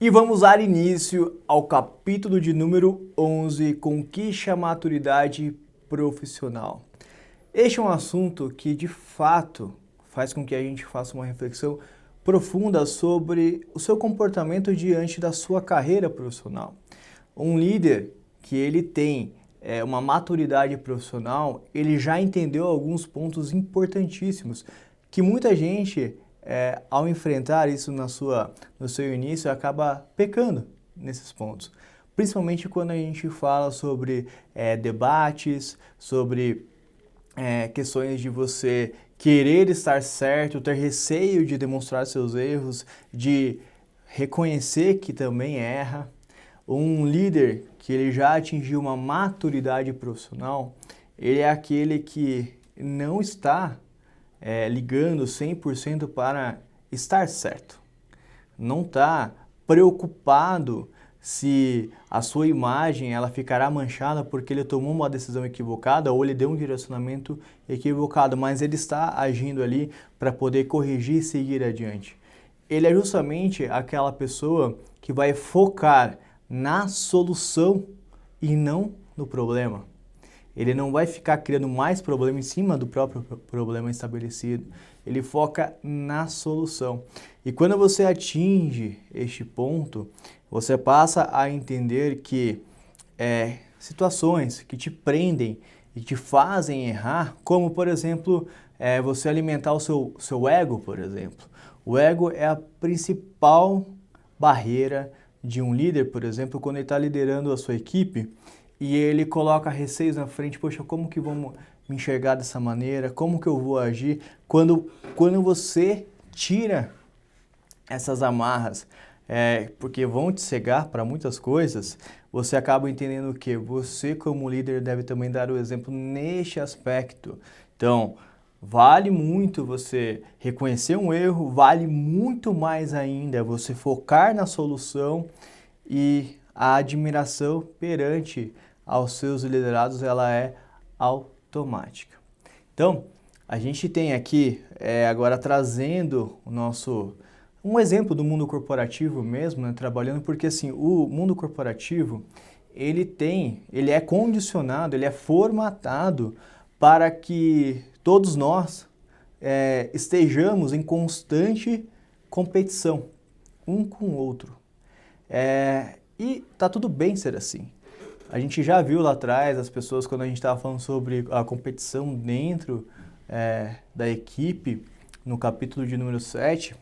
E vamos dar início ao capítulo de número 11, Conquiste a Maturidade Profissional. Este é um assunto que, de fato, faz com que a gente faça uma reflexão profunda sobre o seu comportamento diante da sua carreira profissional. Um líder que ele tem uma maturidade profissional, ele já entendeu alguns pontos importantíssimos que muita gente ao enfrentar isso no seu início, acaba pecando nesses pontos. Principalmente quando a gente fala sobre debates, sobre questões de você querer estar certo, ter receio de demonstrar seus erros, de reconhecer que também erra. Um líder que ele já atingiu uma maturidade profissional, ele é aquele que não está ligando 100% para estar certo. Não está preocupado se a sua imagem ela ficará manchada porque ele tomou uma decisão equivocada ou ele deu um direcionamento equivocado, mas ele está agindo ali para poder corrigir e seguir adiante. Ele é justamente aquela pessoa que vai focar na solução e não no problema. Ele não vai ficar criando mais problema em cima do próprio problema estabelecido. Ele foca na solução. E quando você atinge este ponto, você passa a entender que situações que te prendem e te fazem errar, como, por exemplo, você alimentar o seu ego, por exemplo. O ego é a principal barreira de um líder, por exemplo, quando ele está liderando a sua equipe, e ele coloca receios na frente, poxa, como que vamos me enxergar dessa maneira? Como que eu vou agir? Quando você tira essas amarras, porque vão te cegar para muitas coisas, você acaba entendendo que você como líder deve também dar o exemplo neste aspecto. Então, vale muito você reconhecer um erro, vale muito mais ainda você focar na solução e a admiração perante aos seus liderados ela é automática. Então, a gente tem aqui agora trazendo um exemplo do mundo corporativo mesmo, né, trabalhando, porque assim, o mundo corporativo, ele é condicionado, ele é formatado para que todos nós estejamos em constante competição, um com o outro. E tá tudo bem ser assim. A gente já viu lá atrás as pessoas, quando a gente estava falando sobre a competição dentro da equipe, no capítulo de número 7,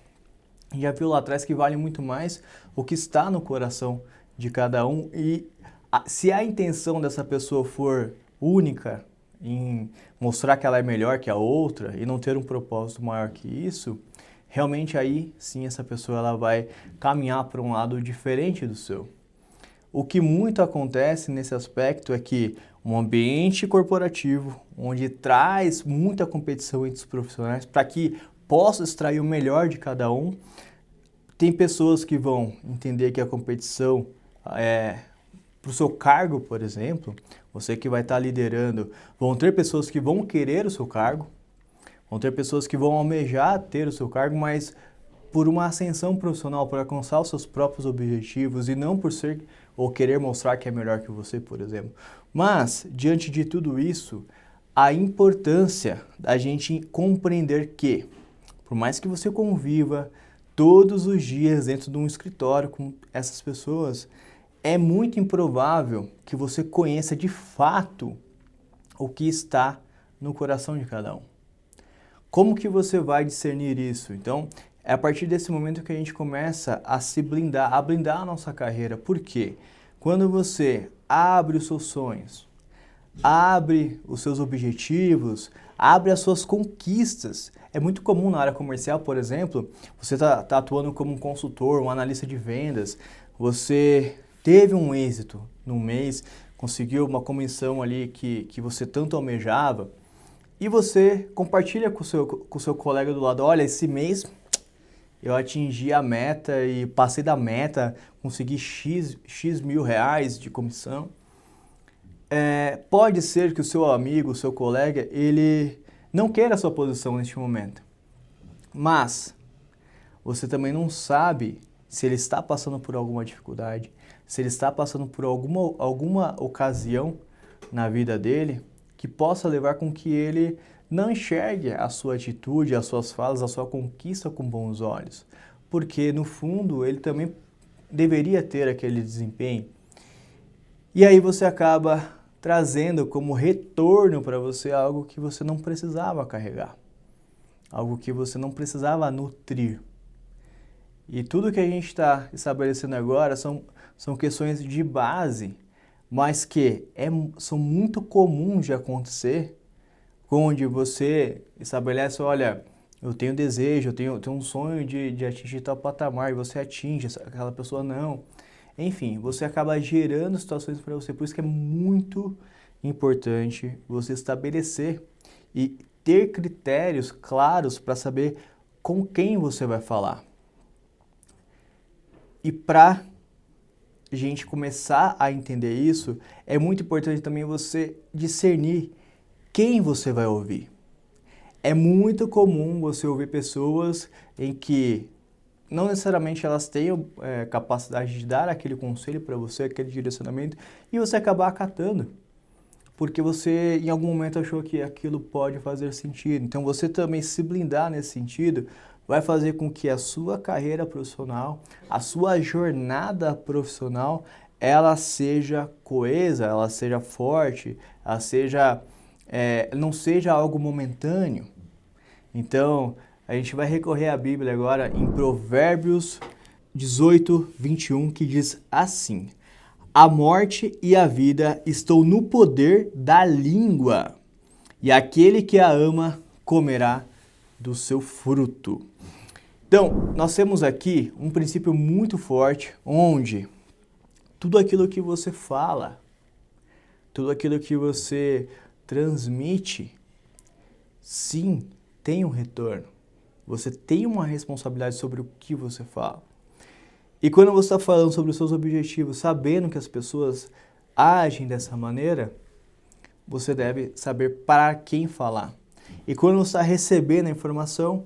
já viu lá atrás que vale muito mais o que está no coração de cada um. E se a intenção dessa pessoa for única, em mostrar que ela é melhor que a outra e não ter um propósito maior que isso, realmente aí sim essa pessoa ela vai caminhar para um lado diferente do seu. O que muito acontece nesse aspecto é que um ambiente corporativo, onde traz muita competição entre os profissionais, para que possa extrair o melhor de cada um, tem pessoas que vão entender que a competição para o seu cargo, por exemplo, você que vai estar liderando, vão ter pessoas que vão querer o seu cargo, vão ter pessoas que vão almejar ter o seu cargo, mas por uma ascensão profissional, por alcançar os seus próprios objetivos e não por ser ou querer mostrar que é melhor que você, por exemplo. Mas, diante de tudo isso, a importância da gente compreender que, por mais que você conviva todos os dias dentro de um escritório com essas pessoas, é muito improvável que você conheça de fato o que está no coração de cada um. Como que você vai discernir isso? Então, é a partir desse momento que a gente começa a se blindar, a blindar a nossa carreira. Por quê? Quando você abre os seus sonhos, abre os seus objetivos, abre as suas conquistas. É muito comum na área comercial, por exemplo, você está atuando como um consultor, um analista de vendas, você teve um êxito num mês, conseguiu uma comissão ali que você tanto almejava, e você compartilha com o seu colega do lado, olha, esse mês eu atingi a meta e passei da meta, consegui X mil reais de comissão. Pode ser que o seu amigo, o seu colega, ele não queira a sua posição neste momento. Mas você também não sabe se ele está passando por alguma dificuldade, se ele está passando por alguma ocasião na vida dele que possa levar com que ele não enxergue a sua atitude, as suas falas, a sua conquista com bons olhos. Porque, no fundo, ele também deveria ter aquele desempenho. E aí você acaba trazendo como retorno para você algo que você não precisava carregar, algo que você não precisava nutrir. E tudo que a gente está estabelecendo agora são questões de base, mas que são muito comuns de acontecer, onde você estabelece, olha, eu tenho desejo, eu tenho um sonho de atingir tal patamar, e você atinge, aquela pessoa não. Enfim, você acaba gerando situações para você, por isso que é muito importante você estabelecer e ter critérios claros para saber com quem você vai falar. E para a gente começar a entender isso, é muito importante também você discernir quem você vai ouvir. É muito comum você ouvir pessoas em que não necessariamente elas tenham capacidade de dar aquele conselho para você, aquele direcionamento, e você acabar acatando, porque você em algum momento achou que aquilo pode fazer sentido. Então você também se blindar nesse sentido vai fazer com que a sua carreira profissional, a sua jornada profissional, ela seja coesa, ela seja forte, ela seja, não seja algo momentâneo. Então, a gente vai recorrer à Bíblia agora em Provérbios 18, 21, que diz assim: a morte e a vida estão no poder da língua, e aquele que a ama comerá do seu fruto. Então, nós temos aqui um princípio muito forte, onde tudo aquilo que você fala, tudo aquilo que você transmite, sim, tem um retorno. Você tem uma responsabilidade sobre o que você fala. E quando você está falando sobre os seus objetivos, sabendo que as pessoas agem dessa maneira, você deve saber para quem falar. E quando você está recebendo a informação,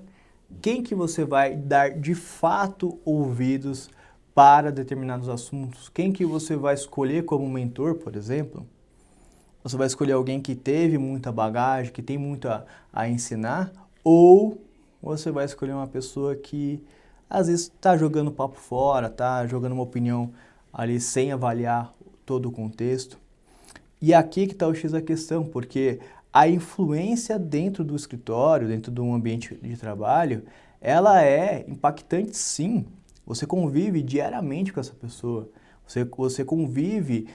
quem que você vai dar de fato ouvidos para determinados assuntos? Quem que você vai escolher como mentor, por exemplo? Você vai escolher alguém que teve muita bagagem, que tem muito a ensinar, ou você vai escolher uma pessoa que às vezes está jogando papo fora, está jogando uma opinião ali sem avaliar todo o contexto. E aqui que está o X da questão, porque a influência dentro do escritório, dentro de um ambiente de trabalho, ela é impactante sim. Você convive diariamente com essa pessoa, você convive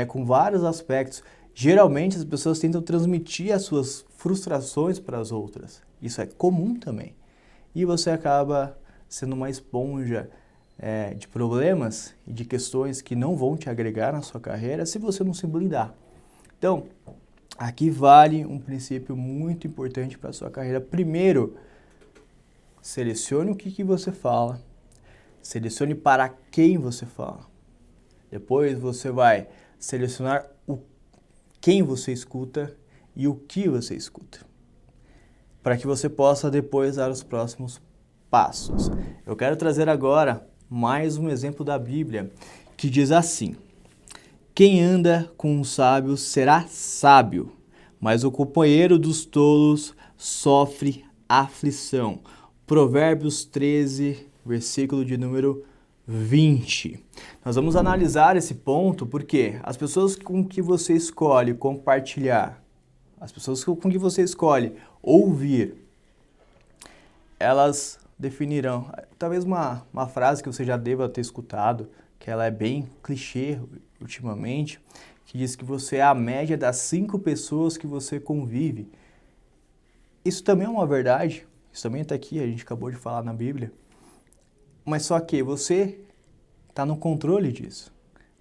com vários aspectos. Geralmente as pessoas tentam transmitir as suas frustrações para as outras. Isso é comum também. E você acaba sendo uma esponja de problemas e de questões que não vão te agregar na sua carreira se você não se blindar. Então, aqui vale um princípio muito importante para a sua carreira. Primeiro, selecione o que você fala. Selecione para quem você fala. Depois você vai selecionar quem você escuta e o que você escuta, para que você possa depois dar os próximos passos. Eu quero trazer agora mais um exemplo da Bíblia, que diz assim: quem anda com os sábios será sábio, mas o companheiro dos tolos sofre aflição. Provérbios 13, versículo de número 20. Nós vamos analisar esse ponto porque as pessoas com que você escolhe compartilhar, as pessoas com que você escolhe ouvir, elas definirão, talvez uma frase que você já deva ter escutado, que ela é bem clichê ultimamente, que diz que você é a média das 5 pessoas que você convive. Isso também é uma verdade, isso também está aqui, a gente acabou de falar na Bíblia. Mas só que você está no controle disso.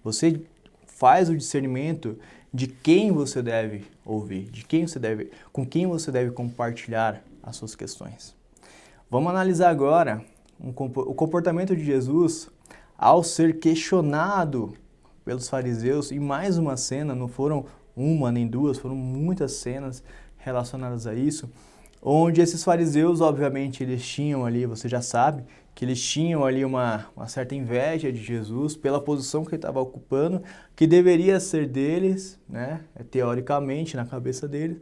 Você faz o discernimento de quem você deve ouvir, com quem você deve compartilhar as suas questões. Vamos analisar agora o comportamento de Jesus ao ser questionado pelos fariseus. E mais uma cena, não foram uma nem duas, foram muitas cenas relacionadas a isso, onde esses fariseus, obviamente, eles tinham ali, você já sabe, que eles tinham ali uma certa inveja de Jesus pela posição que ele estava ocupando, que deveria ser deles, né, teoricamente, na cabeça deles.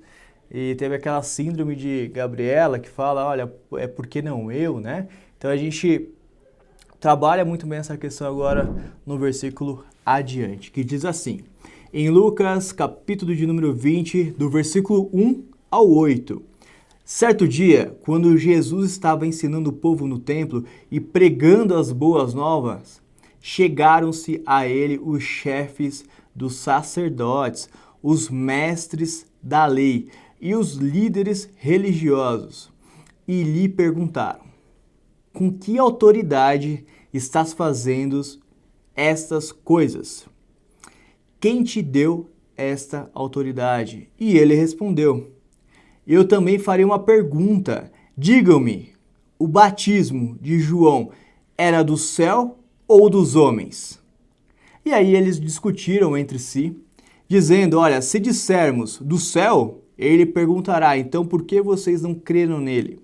E teve aquela síndrome de Gabriela que fala, olha, por que não eu, né? Então a gente trabalha muito bem essa questão agora no versículo adiante, que diz assim, em Lucas, capítulo de número 20, do versículo 1 ao 8. Certo dia, quando Jesus estava ensinando o povo no templo e pregando as boas novas, chegaram-se a ele os chefes dos sacerdotes, os mestres da lei e os líderes religiosos, e lhe perguntaram, com que autoridade estás fazendo estas coisas? Quem te deu esta autoridade? E ele respondeu, eu também farei uma pergunta. Digam-me, o batismo de João era do céu ou dos homens? E aí eles discutiram entre si, dizendo, olha, se dissermos do céu, ele perguntará, então por que vocês não creram nele?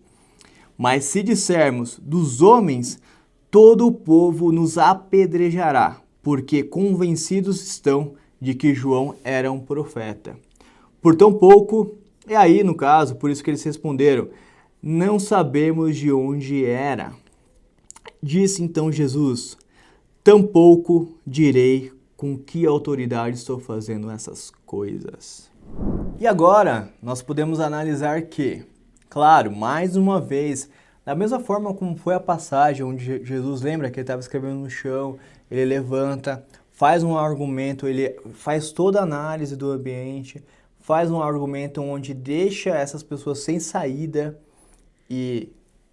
Mas se dissermos dos homens, todo o povo nos apedrejará, porque convencidos estão de que João era um profeta. Por tão pouco, e aí no caso, por isso que eles responderam, não sabemos de onde era. Disse então Jesus, tampouco direi com que autoridade estou fazendo essas coisas. E agora, nós podemos analisar que, claro, mais uma vez, da mesma forma como foi a passagem onde Jesus lembra que ele estava escrevendo no chão, ele levanta, faz um argumento, ele faz toda a análise do ambiente, faz um argumento onde deixa essas pessoas sem saída e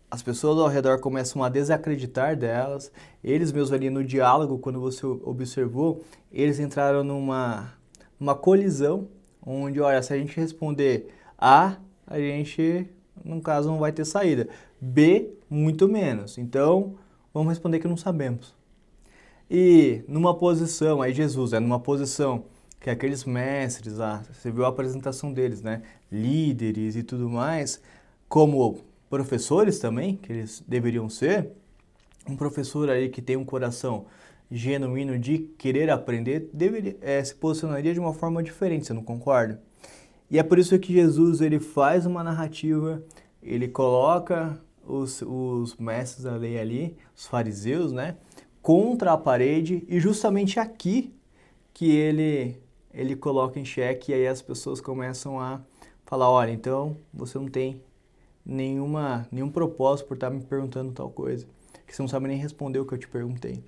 as pessoas ao redor começam a desacreditar delas. Eles mesmos ali no diálogo, quando você observou, eles entraram numa colisão onde, olha, se a gente responder A, a gente, no caso, não vai ter saída. B, muito menos. Então, vamos responder que não sabemos. E numa posição, aí Jesus, numa posição que aqueles mestres lá, você viu a apresentação deles, né? Líderes e tudo mais, como professores também, que eles deveriam ser, um professor aí que tem um coração genuíno de querer aprender, deveria, se posicionaria de uma forma diferente, você não concorda? E é por isso que Jesus ele faz uma narrativa, ele coloca os mestres da lei ali, os fariseus, né, contra a parede, e justamente aqui que ele coloca em xeque, e aí as pessoas começam a falar, olha, então você não tem nenhum propósito por estar me perguntando tal coisa, que você não sabe nem responder o que eu te perguntei.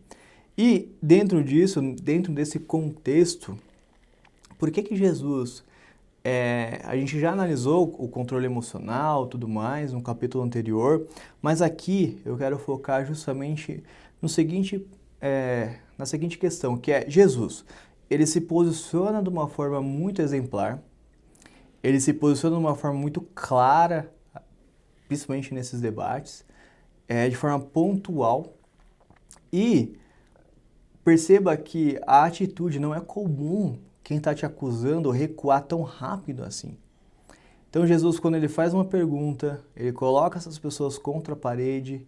E dentro disso, dentro desse contexto, por que Jesus, a gente já analisou o controle emocional, tudo mais, no capítulo anterior, mas aqui eu quero focar justamente no seguinte, na seguinte questão, que é Jesus, ele se posiciona de uma forma muito exemplar, ele se posiciona de uma forma muito clara, principalmente nesses debates, de forma pontual, e perceba que a atitude não é comum quem está te acusando recuar tão rápido assim. Então Jesus, quando ele faz uma pergunta, ele coloca essas pessoas contra a parede,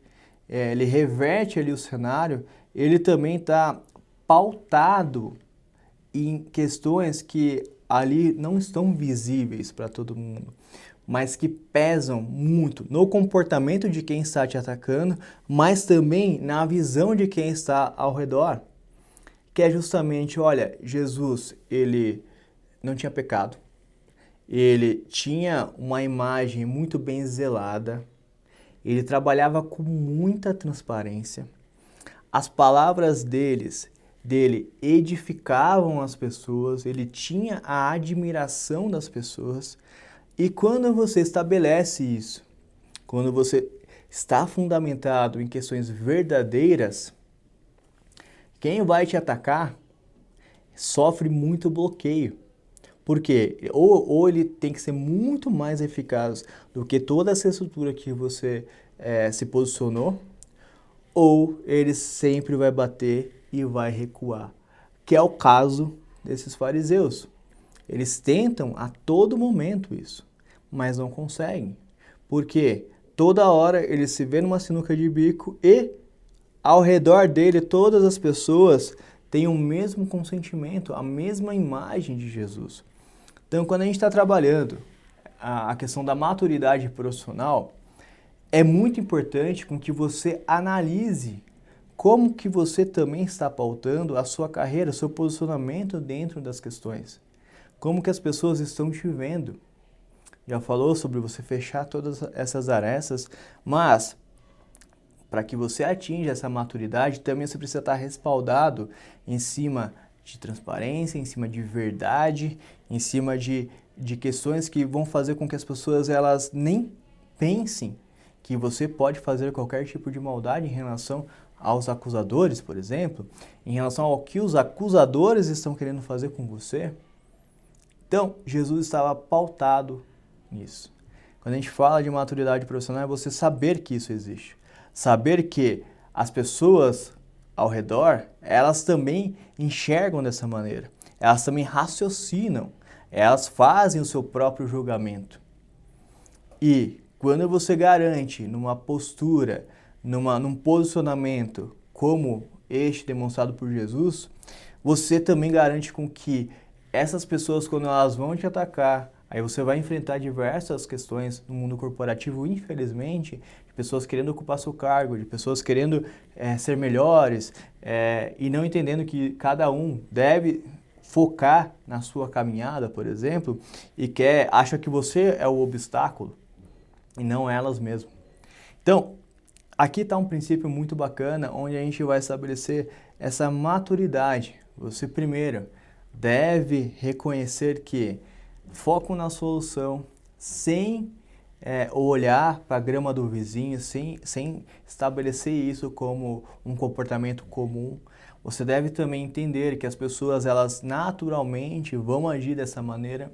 ele reverte ali o cenário, ele também está pautado em questões que ali não estão visíveis para todo mundo, mas que pesam muito no comportamento de quem está te atacando, mas também na visão de quem está ao redor. Que é justamente, olha, Jesus, ele não tinha pecado, ele tinha uma imagem muito bem zelada, ele trabalhava com muita transparência, as palavras dele edificavam as pessoas, ele tinha a admiração das pessoas, e quando você estabelece isso, quando você está fundamentado em questões verdadeiras, quem vai te atacar sofre muito bloqueio. Porque ou ele tem que ser muito mais eficaz do que toda essa estrutura que você se posicionou, ou ele sempre vai bater e vai recuar. Que é o caso desses fariseus. Eles tentam a todo momento isso, mas não conseguem. Porque toda hora eles se vêem numa sinuca de bico e ao redor dele todas as pessoas têm o mesmo consentimento, a mesma imagem de Jesus. Então, quando a gente está trabalhando a questão da maturidade profissional, é muito importante com que você analise como que você também está pautando a sua carreira, seu posicionamento dentro das questões. Como que as pessoas estão te vendo. Já falou sobre você fechar todas essas arestas, mas para que você atinja essa maturidade, também você precisa estar respaldado em cima de transparência, em cima de verdade, em cima de questões que vão fazer com que as pessoas elas nem pensem que você pode fazer qualquer tipo de maldade em relação aos acusadores, por exemplo, em relação ao que os acusadores estão querendo fazer com você. Então, Jesus estava pautado nisso. Quando a gente fala de maturidade profissional, é você saber que isso existe. Saber que as pessoas ao redor, elas também enxergam dessa maneira. Elas também raciocinam. Elas fazem o seu próprio julgamento. E quando você garante numa postura, num posicionamento como este demonstrado por Jesus, você também garante com que essas pessoas, quando elas vão te atacar, aí você vai enfrentar diversas questões no mundo corporativo, infelizmente, de pessoas querendo ocupar seu cargo, de pessoas querendo ser melhores e não entendendo que cada um deve focar na sua caminhada, por exemplo, e acha que você é o obstáculo e não elas mesmas. Então, aqui está um princípio muito bacana, onde a gente vai estabelecer essa maturidade. Você primeiro deve reconhecer que foco na solução, sem olhar para a grama do vizinho, sem estabelecer isso como um comportamento comum. Você deve também entender que as pessoas elas naturalmente vão agir dessa maneira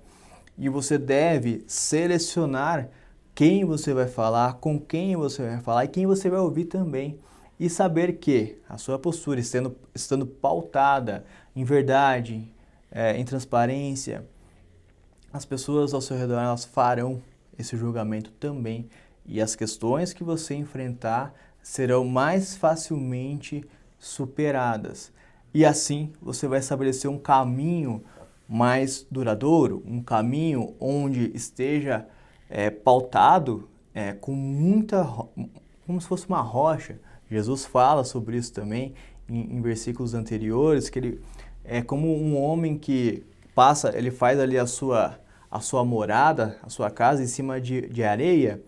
e você deve selecionar quem você vai falar, com quem você vai falar e quem você vai ouvir também. E saber que a sua postura estando pautada em verdade, em transparência, as pessoas ao seu redor elas farão esse julgamento também. E as questões que você enfrentar serão mais facilmente superadas. E assim você vai estabelecer um caminho mais duradouro, um caminho onde esteja pautado com como se fosse uma rocha. Jesus fala sobre isso também em versículos anteriores, que ele é como um homem que ele faz ali a sua morada, a sua casa em cima de areia,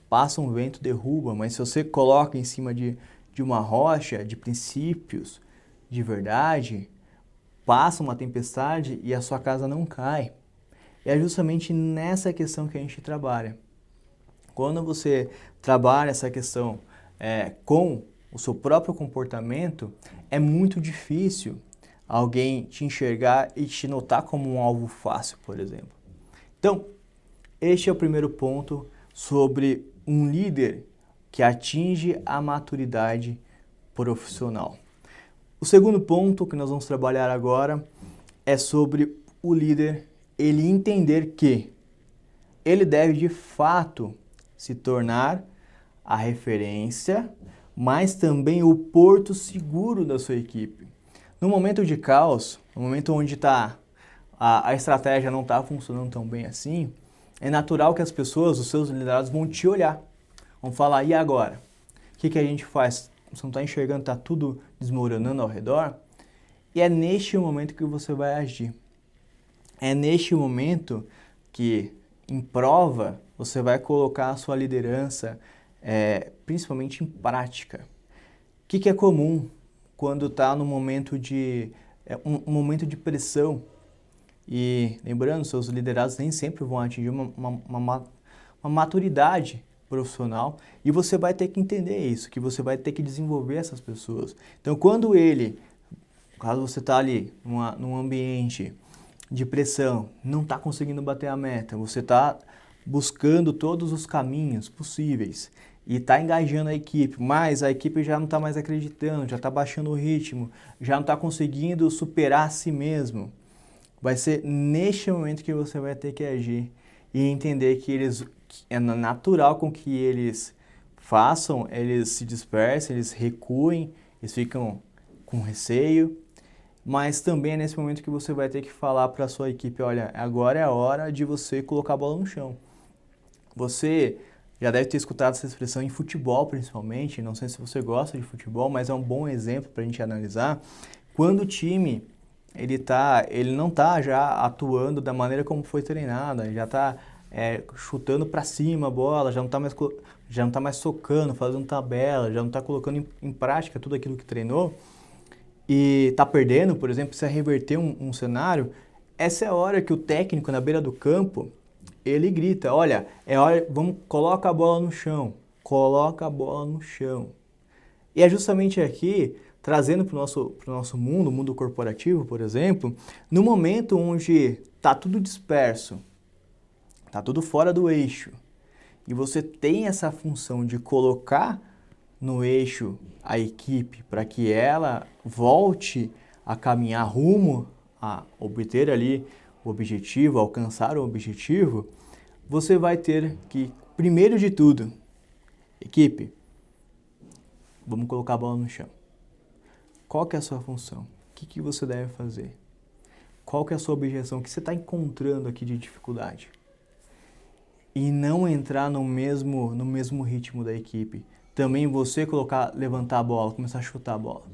passa um vento, derruba, mas se você coloca em cima de uma rocha, de princípios, de verdade, passa uma tempestade e a sua casa não cai. É justamente nessa questão que a gente trabalha. Quando você trabalha essa questão com o seu próprio comportamento, é muito difícil alguém te enxergar e te notar como um alvo fácil, por exemplo. Então, este é o primeiro ponto sobre um líder que atinge a maturidade profissional. O segundo ponto que nós vamos trabalhar agora é sobre o líder ele entender que ele deve de fato se tornar a referência, mas também o porto seguro da sua equipe. No momento de caos, no momento onde a estratégia não está funcionando tão bem assim, é natural que as pessoas, os seus liderados, vão te olhar. Vão falar, e agora? O que a gente faz? Você não está enxergando, está tudo desmoronando ao redor? E é neste momento que você vai agir. É neste momento que, em prova, você vai colocar a sua liderança, principalmente em prática. O que é comum quando está no momento um momento de pressão? E lembrando, seus liderados nem sempre vão atingir uma maturidade profissional e você vai ter que entender isso, que você vai ter que desenvolver essas pessoas. Então, caso você está ali num ambiente de pressão, não está conseguindo bater a meta, você está buscando todos os caminhos possíveis e está engajando a equipe, mas a equipe já não está mais acreditando, já está baixando o ritmo, já não está conseguindo superar a si mesmo. Vai ser neste momento que você vai ter que agir e entender que é natural com que eles façam, eles se dispersem, eles recuem eles ficam com receio, mas também é nesse momento que você vai ter que falar para a sua equipe, olha, agora é a hora de você colocar a bola no chão. Você já deve ter escutado essa expressão em futebol, principalmente, não sei se você gosta de futebol, mas é um bom exemplo para a gente analisar. Quando o time ele não está já atuando da maneira como foi treinada, já está chutando para cima a bola, já não tá mais socando, fazendo tabela, já não está colocando em prática tudo aquilo que treinou e está perdendo, por exemplo, precisa reverter um cenário, essa é a hora que o técnico na beira do campo, ele grita, olha, é hora, coloca a bola no chão, coloca a bola no chão. E é justamente aqui, trazendo para o nosso mundo, o mundo corporativo, por exemplo, no momento onde está tudo disperso, está tudo fora do eixo, e você tem essa função de colocar no eixo a equipe para que ela volte a caminhar rumo a obter ali o objetivo, alcançar o objetivo, você vai ter que, primeiro de tudo, equipe, vamos colocar a bola no chão. Qual que é a sua função? O que você deve fazer? Qual que é a sua objeção? O que você está encontrando aqui de dificuldade? E não entrar no mesmo ritmo da equipe. Também você levantar a bola, começar a chutar a bola.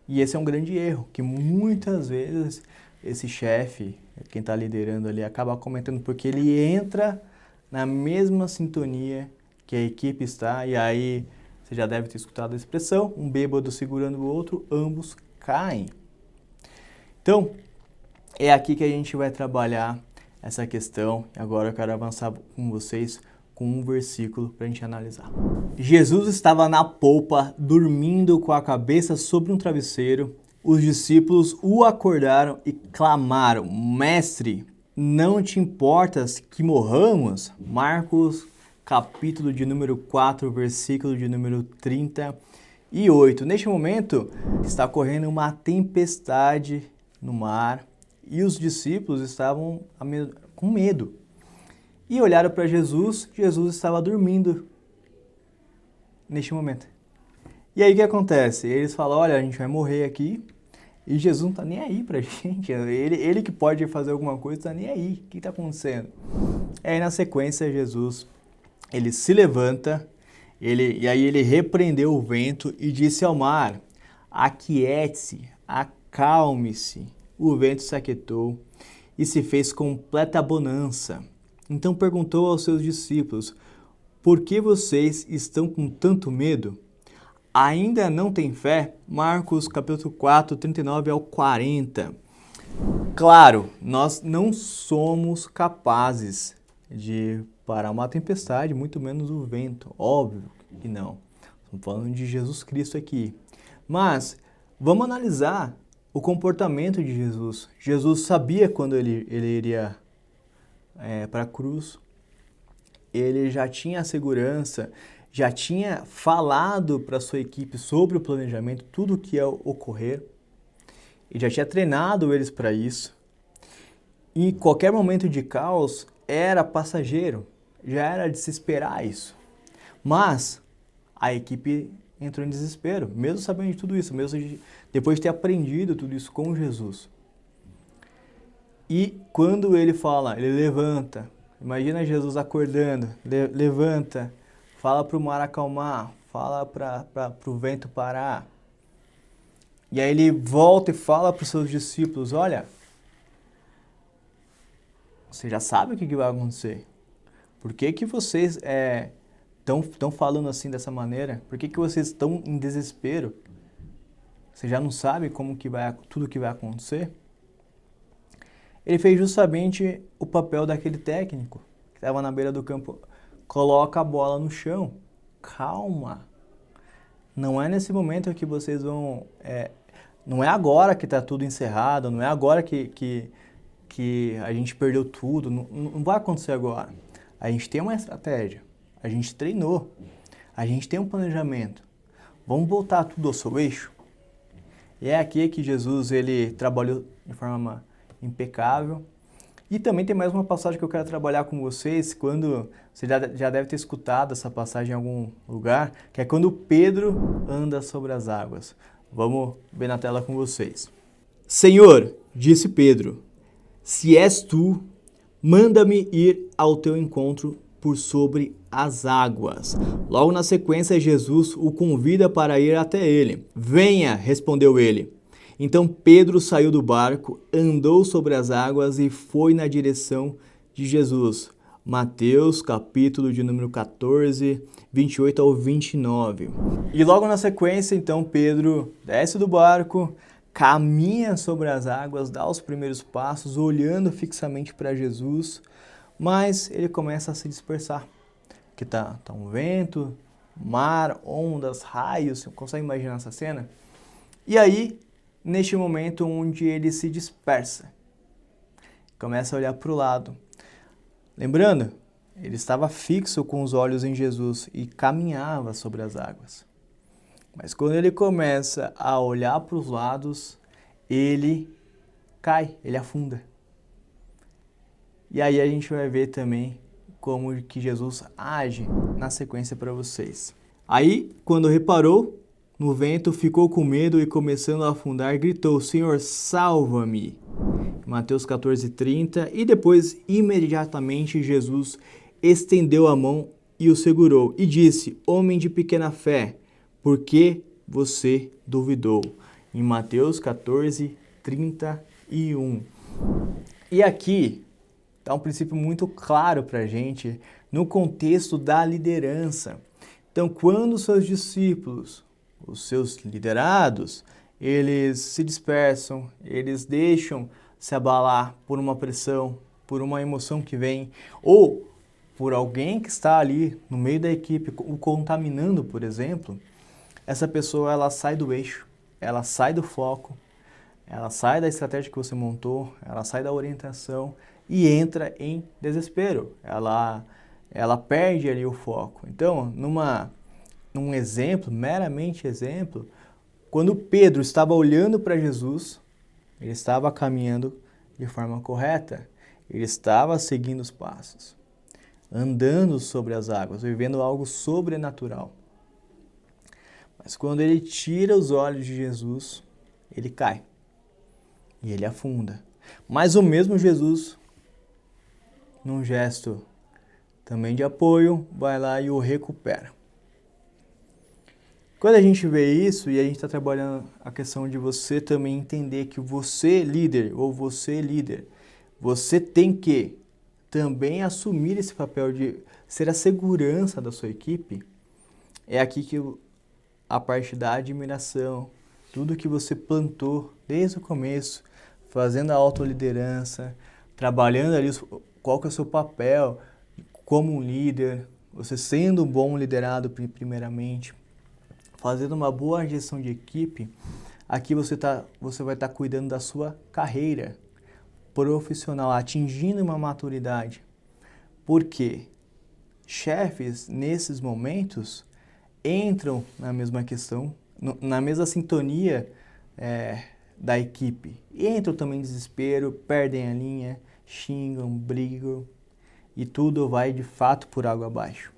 E esse é um grande erro, que muitas vezes esse chefe, quem está liderando ali, acaba cometendo porque ele entra na mesma sintonia que a equipe está, e aí você já deve ter escutado a expressão, um bêbado segurando o outro, ambos caem. Então, é aqui que a gente vai trabalhar essa questão, e agora eu quero avançar com vocês com um versículo para a gente analisar. Jesus estava na polpa, dormindo com a cabeça sobre um travesseiro. Os discípulos o acordaram e clamaram, Mestre, não te importas que morramos? Marcos, capítulo de número 4, versículo de número 38. Neste momento, está ocorrendo uma tempestade no mar e os discípulos estavam com medo. E olharam para Jesus, Jesus estava dormindo neste momento. E aí o que acontece? Eles falam, olha, a gente vai morrer aqui, e Jesus não está nem aí pra gente, ele que pode fazer alguma coisa, está nem aí, o que está acontecendo? E aí na sequência Jesus, ele se levanta, e aí ele repreendeu o vento e disse ao mar, aquiete-se, acalme-se. O vento se aquietou e se fez completa bonança. Então perguntou aos seus discípulos, por que vocês estão com tanto medo? Ainda não têm fé? Marcos capítulo 4, 39 ao 40. Claro, nós não somos capazes de parar uma tempestade, muito menos o vento. Óbvio que não. Estamos falando de Jesus Cristo aqui. Mas vamos analisar o comportamento de Jesus. Jesus sabia quando ele iria para a cruz. Ele já tinha a segurança, já tinha falado para a sua equipe sobre o planejamento, tudo o que ia ocorrer, e já tinha treinado eles para isso. E qualquer momento de caos era passageiro, já era de se esperar isso. Mas a equipe entrou em desespero, mesmo sabendo de tudo isso, depois de ter aprendido tudo isso com Jesus. E quando ele fala, ele levanta, imagina Jesus acordando, levanta, fala para o mar acalmar, fala para o vento parar. E aí ele volta e fala para os seus discípulos, olha, você já sabe o que vai acontecer. Por que vocês estão falando assim dessa maneira? Por que vocês estão em desespero? Você já não sabe tudo que vai acontecer? Ele fez justamente o papel daquele técnico que estava na beira do campo. Coloca a bola no chão. Calma. Não é nesse momento que vocês vão... não é agora que está tudo encerrado, não é agora que a gente perdeu tudo. Não vai acontecer agora. A gente tem uma estratégia. A gente treinou. A gente tem um planejamento. Vamos voltar tudo ao seu eixo? E é aqui que Jesus ele trabalhou de forma impecável. E também tem mais uma passagem que eu quero trabalhar com vocês, quando você já deve ter escutado essa passagem em algum lugar, que é quando Pedro anda sobre as águas. Vamos ver na tela com vocês. Senhor, disse Pedro, se és tu, manda-me ir ao teu encontro por sobre as águas. Logo na sequência, Jesus o convida para ir até ele. Venha, respondeu ele. Então Pedro saiu do barco, andou sobre as águas e foi na direção de Jesus. Mateus, capítulo de número 14, 28 ao 29. E logo na sequência, então, Pedro desce do barco, caminha sobre as águas, dá os primeiros passos, olhando fixamente para Jesus, mas ele começa a se dispersar. Que tá um vento, mar, ondas, raios, você consegue imaginar essa cena? E aí, neste momento onde ele se dispersa, começa a olhar para o lado. Lembrando, ele estava fixo com os olhos em Jesus e caminhava sobre as águas. Mas quando ele começa a olhar para os lados, ele cai, ele afunda. E aí a gente vai ver também como que Jesus age na sequência para vocês. Aí, quando reparou no vento, ficou com medo e, começando a afundar, gritou, Senhor, salva-me. Mateus 14:30. E depois, imediatamente, Jesus estendeu a mão e o segurou e disse, homem de pequena fé, por que você duvidou? Em Mateus 14:31. E aqui está um princípio muito claro para a gente no contexto da liderança. Então, quando os seus discípulos, os seus liderados, eles se dispersam, eles deixam se abalar por uma pressão, por uma emoção que vem, ou por alguém que está ali no meio da equipe, o contaminando, por exemplo, essa pessoa ela sai do eixo, ela sai do foco, ela sai da estratégia que você montou, ela sai da orientação e entra em desespero. Ela perde ali o foco. Então, num exemplo, meramente exemplo, quando Pedro estava olhando para Jesus, ele estava caminhando de forma correta, ele estava seguindo os passos, andando sobre as águas, vivendo algo sobrenatural. Mas quando ele tira os olhos de Jesus, ele cai e ele afunda. Mas o mesmo Jesus, num gesto também de apoio, vai lá e o recupera. Quando a gente vê isso, e a gente está trabalhando a questão de você também entender que você líder, ou você líder, você tem que também assumir esse papel de ser a segurança da sua equipe, é aqui que a parte da admiração, tudo que você plantou desde o começo, fazendo a autoliderança, trabalhando ali qual que é o seu papel como um líder, você sendo um bom liderado primeiramente, fazendo uma boa gestão de equipe, aqui você vai estar cuidando da sua carreira profissional, atingindo uma maturidade. Porque chefes, nesses momentos, entram na mesma questão, na mesma sintonia da equipe. Entram também em desespero, perdem a linha, xingam, brigam e tudo vai de fato por água abaixo.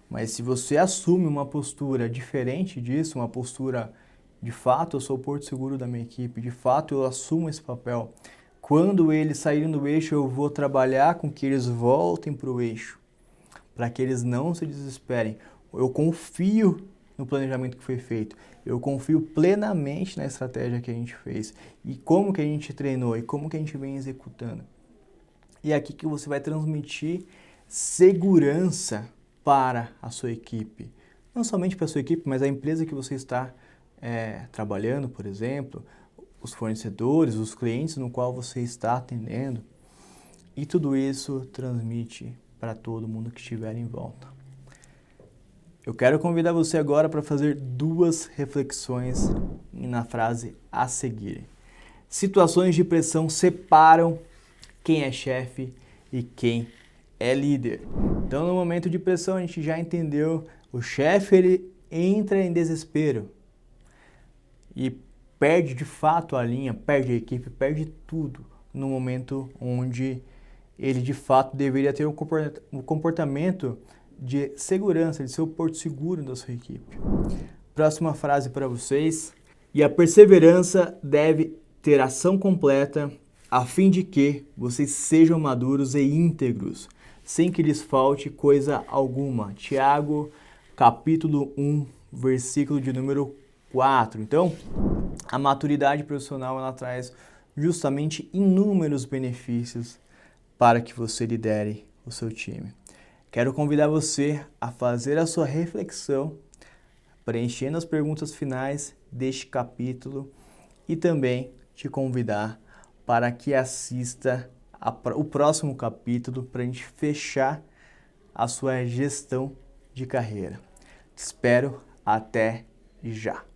Mas se você assume uma postura diferente disso, uma postura de fato eu sou o porto seguro da minha equipe, de fato eu assumo esse papel. Quando eles saírem do eixo, eu vou trabalhar com que eles voltem para o eixo, para que eles não se desesperem. Eu confio no planejamento que foi feito, eu confio plenamente na estratégia que a gente fez e como que a gente treinou e como que a gente vem executando. E é aqui que você vai transmitir segurança para a sua equipe. Não somente para a sua equipe, mas a empresa que você está trabalhando, por exemplo, os fornecedores, os clientes no qual você está atendendo. E tudo isso transmite para todo mundo que estiver em volta. Eu quero convidar você agora para fazer duas reflexões na frase a seguir. Situações de pressão separam quem é chefe e quem é líder. Então, no momento de pressão, a gente já entendeu, o chefe ele entra em desespero e perde de fato a linha, perde a equipe, perde tudo. no momento onde ele de fato deveria ter um comportamento de segurança, de ser o porto seguro da sua equipe. Próxima frase para vocês. E a perseverança deve ter ação completa, a fim de que vocês sejam maduros e íntegros, sem que lhes falte coisa alguma. Tiago, capítulo 1, versículo de número 4. Então, a maturidade profissional ela traz justamente inúmeros benefícios para que você lidere o seu time. Quero convidar você a fazer a sua reflexão, preenchendo as perguntas finais deste capítulo e também te convidar para que assista o próximo capítulo para a gente fechar a sua gestão de carreira. Te espero até já!